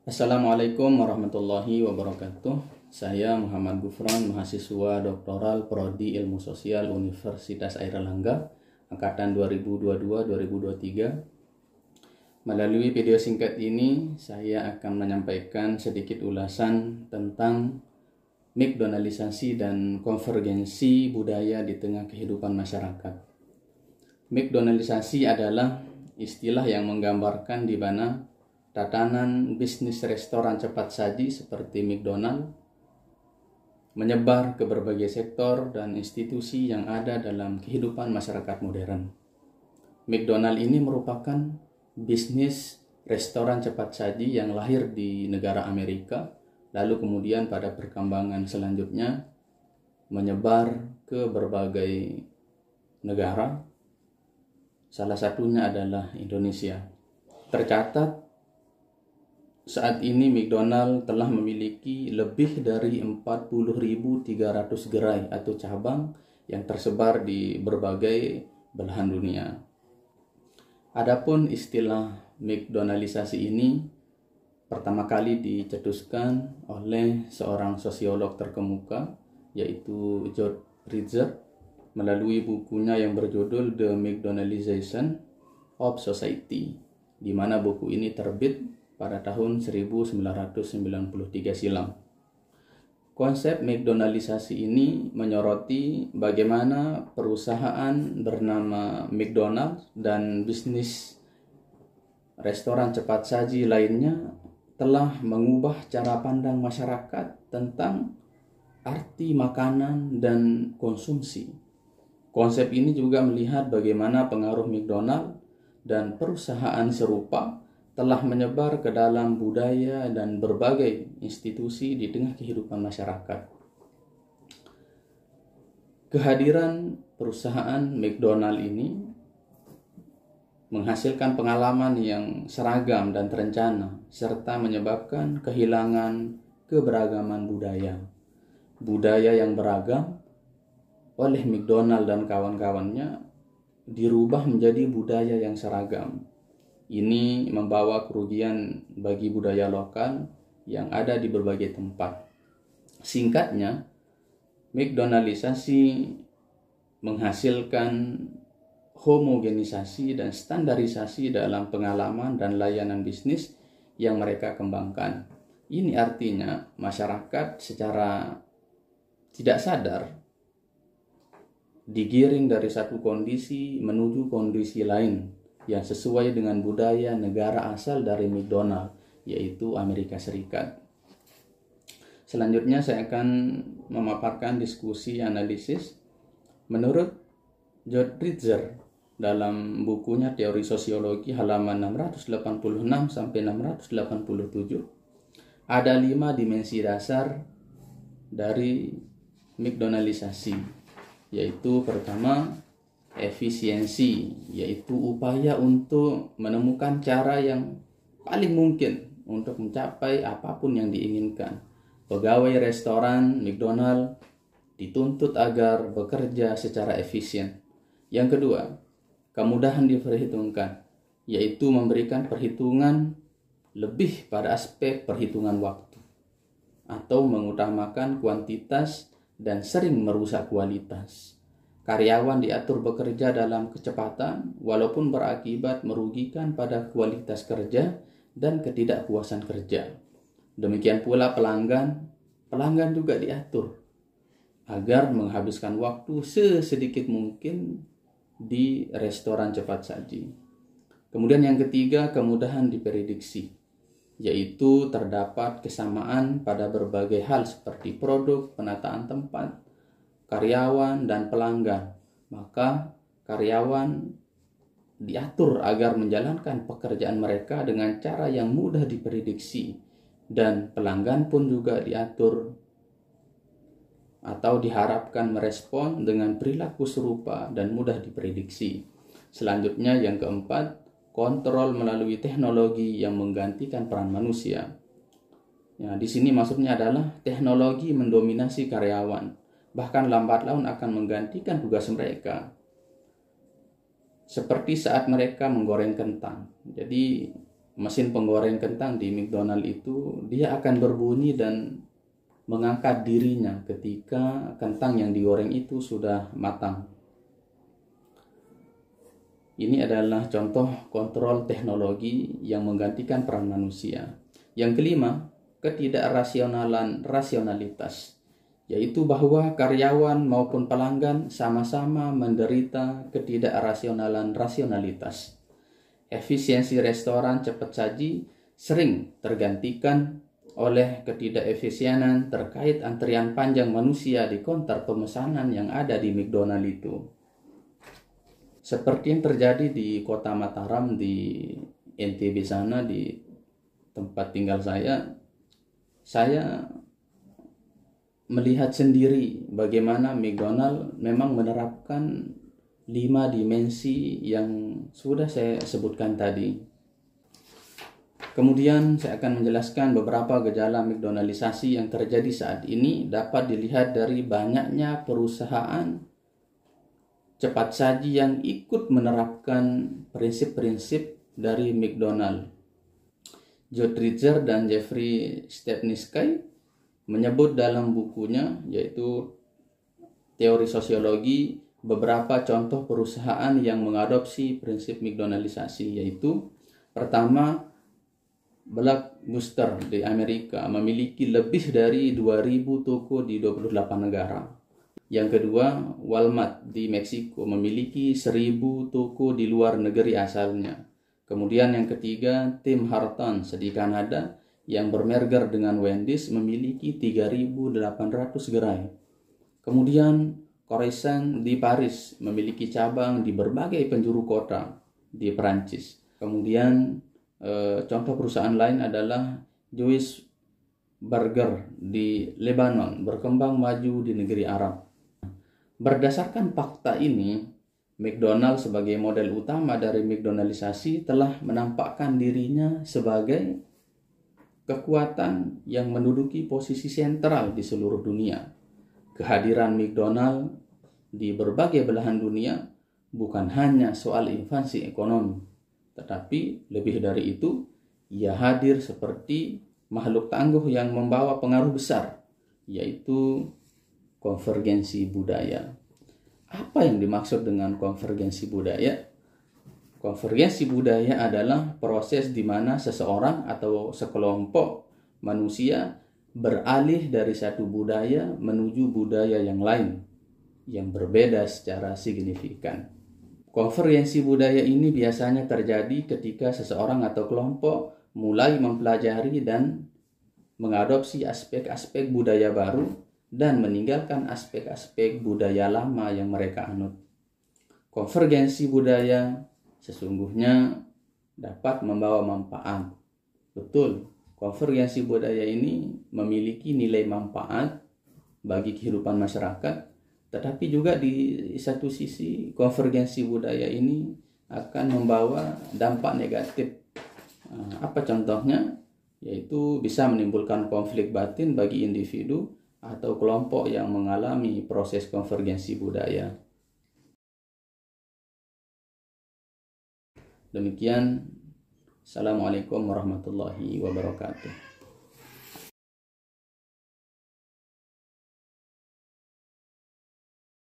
Assalamualaikum warahmatullahi wabarakatuh. Saya Muhammad Gufron, mahasiswa doktoral Prodi Ilmu Sosial Universitas Airlangga, angkatan 2022-2023. Melalui video singkat ini, saya akan menyampaikan sedikit ulasan tentang McDonaldisasi dan konvergensi budaya di tengah kehidupan masyarakat. McDonaldisasi adalah istilah yang menggambarkan di mana tatanan bisnis restoran cepat saji seperti McDonald menyebar ke berbagai sektor dan institusi yang ada dalam kehidupan masyarakat modern. McDonald ini merupakan bisnis restoran cepat saji yang lahir di negara Amerika, lalu kemudian pada perkembangan selanjutnya menyebar ke berbagai negara, salah satunya adalah Indonesia. Tercatat saat ini McDonald telah memiliki lebih dari 40.300 gerai atau cabang yang tersebar di berbagai belahan dunia. Adapun istilah McDonaldisasi ini pertama kali dicetuskan oleh seorang sosiolog terkemuka, yaitu George Ritzer, melalui bukunya yang berjudul The McDonaldization of Society, di mana buku ini terbit pada tahun 1993 silam. Konsep McDonaldisasi ini menyoroti bagaimana perusahaan bernama McDonald dan bisnis restoran cepat saji lainnya telah mengubah cara pandang masyarakat tentang arti makanan dan konsumsi. Konsep ini juga melihat bagaimana pengaruh McDonald dan perusahaan serupa telah menyebar ke dalam budaya dan berbagai institusi di tengah kehidupan masyarakat. Kehadiran perusahaan McDonald ini menghasilkan pengalaman yang seragam dan terencana, serta menyebabkan kehilangan keberagaman budaya. Budaya yang beragam oleh McDonald dan kawan-kawannya dirubah menjadi budaya yang seragam. Ini membawa kerugian bagi budaya lokal yang ada di berbagai tempat. Singkatnya, McDonaldisasi menghasilkan homogenisasi dan standarisasi dalam pengalaman dan layanan bisnis yang mereka kembangkan. Ini artinya masyarakat secara tidak sadar digiring dari satu kondisi menuju kondisi lain yang sesuai dengan budaya negara asal dari McDonald, yaitu Amerika Serikat. Selanjutnya saya akan memaparkan diskusi analisis. Menurut George Ritzer dalam bukunya Teori Sosiologi halaman 686 sampai 687, ada 5 dimensi dasar dari McDonaldisasi, yaitu pertama, efisiensi, yaitu upaya untuk menemukan cara yang paling mungkin untuk mencapai apapun yang diinginkan. Pegawai restoran McDonald dituntut agar bekerja secara efisien. Yang kedua, kemudahan diperhitungkan, yaitu memberikan perhitungan lebih pada aspek perhitungan waktu, atau mengutamakan kuantitas dan sering merusak kualitas. Karyawan diatur bekerja dalam kecepatan walaupun berakibat merugikan pada kualitas kerja dan ketidakpuasan kerja. Demikian pula pelanggan juga diatur agar menghabiskan waktu sesedikit mungkin di restoran cepat saji. Kemudian yang ketiga, kemudahan diprediksi, yaitu terdapat kesamaan pada berbagai hal seperti produk, penataan tempat, karyawan, dan pelanggan. Maka karyawan diatur agar menjalankan pekerjaan mereka dengan cara yang mudah diprediksi, dan pelanggan pun juga diatur atau diharapkan merespon dengan perilaku serupa dan mudah diprediksi. Selanjutnya yang keempat, kontrol melalui teknologi yang menggantikan peran manusia. Ya, di sini maksudnya adalah teknologi mendominasi karyawan, bahkan lambat laun akan menggantikan tugas mereka. Seperti saat mereka menggoreng kentang. Jadi mesin penggoreng kentang di McDonald itu dia akan berbunyi dan mengangkat dirinya ketika kentang yang digoreng itu sudah matang. Ini adalah contoh kontrol teknologi yang menggantikan peran manusia. Yang kelima, ketidakrasionalan rasionalitas, yaitu bahwa karyawan maupun pelanggan sama-sama menderita ketidakrasionalan rasionalitas. Efisiensi restoran cepat saji sering tergantikan oleh ketidakefisienan terkait antrian panjang manusia di counter pemesanan yang ada di McDonald itu. Seperti yang terjadi di kota Mataram di NTB sana, di tempat tinggal saya melihat sendiri bagaimana McDonald memang menerapkan 5 dimensi yang sudah saya sebutkan tadi. Kemudian saya akan menjelaskan beberapa gejala McDonaldisasi yang terjadi saat ini dapat dilihat dari banyaknya perusahaan cepat saji yang ikut menerapkan prinsip-prinsip dari McDonald. Joe Tritzer dan Jeffrey Stepniski menyebut dalam bukunya, yaitu Teori Sosiologi, beberapa contoh perusahaan yang mengadopsi prinsip McDonaldisasi, yaitu pertama, Blockbuster di Amerika memiliki lebih dari 2.000 toko di 28 negara. Yang kedua, Walmart di Meksiko memiliki 1.000 toko di luar negeri asalnya. Kemudian yang ketiga, Tim Hortons di Kanada yang bermerger dengan Wendy's memiliki 3.800 gerai. Kemudian Croissant di Paris memiliki cabang di berbagai penjuru kota di Perancis. Kemudian contoh perusahaan lain adalah Jewish Burger di Lebanon berkembang maju di negeri Arab. Berdasarkan fakta ini, McDonald sebagai model utama dari McDonaldisasi telah menampakkan dirinya sebagai kekuatan yang menduduki posisi sentral di seluruh dunia. Kehadiran McDonald di berbagai belahan dunia bukan hanya soal invasi ekonomi, tetapi lebih dari itu, ia hadir seperti makhluk tangguh yang membawa pengaruh besar, yaitu konvergensi budaya. Apa yang dimaksud dengan konvergensi budaya? Konvergensi budaya adalah proses di mana seseorang atau sekelompok manusia beralih dari satu budaya menuju budaya yang lain, yang berbeda secara signifikan. Konvergensi budaya ini biasanya terjadi ketika seseorang atau kelompok mulai mempelajari dan mengadopsi aspek-aspek budaya baru dan meninggalkan aspek-aspek budaya lama yang mereka anut. Konvergensi budaya sesungguhnya dapat membawa manfaat. Betul, konvergensi budaya ini memiliki nilai manfaat bagi kehidupan masyarakat, tetapi juga di satu sisi konvergensi budaya ini akan membawa dampak negatif. Apa contohnya? Yaitu bisa menimbulkan konflik batin bagi individu atau kelompok yang mengalami proses konvergensi budaya. Demikian, Assalamualaikum warahmatullahi wabarakatuh.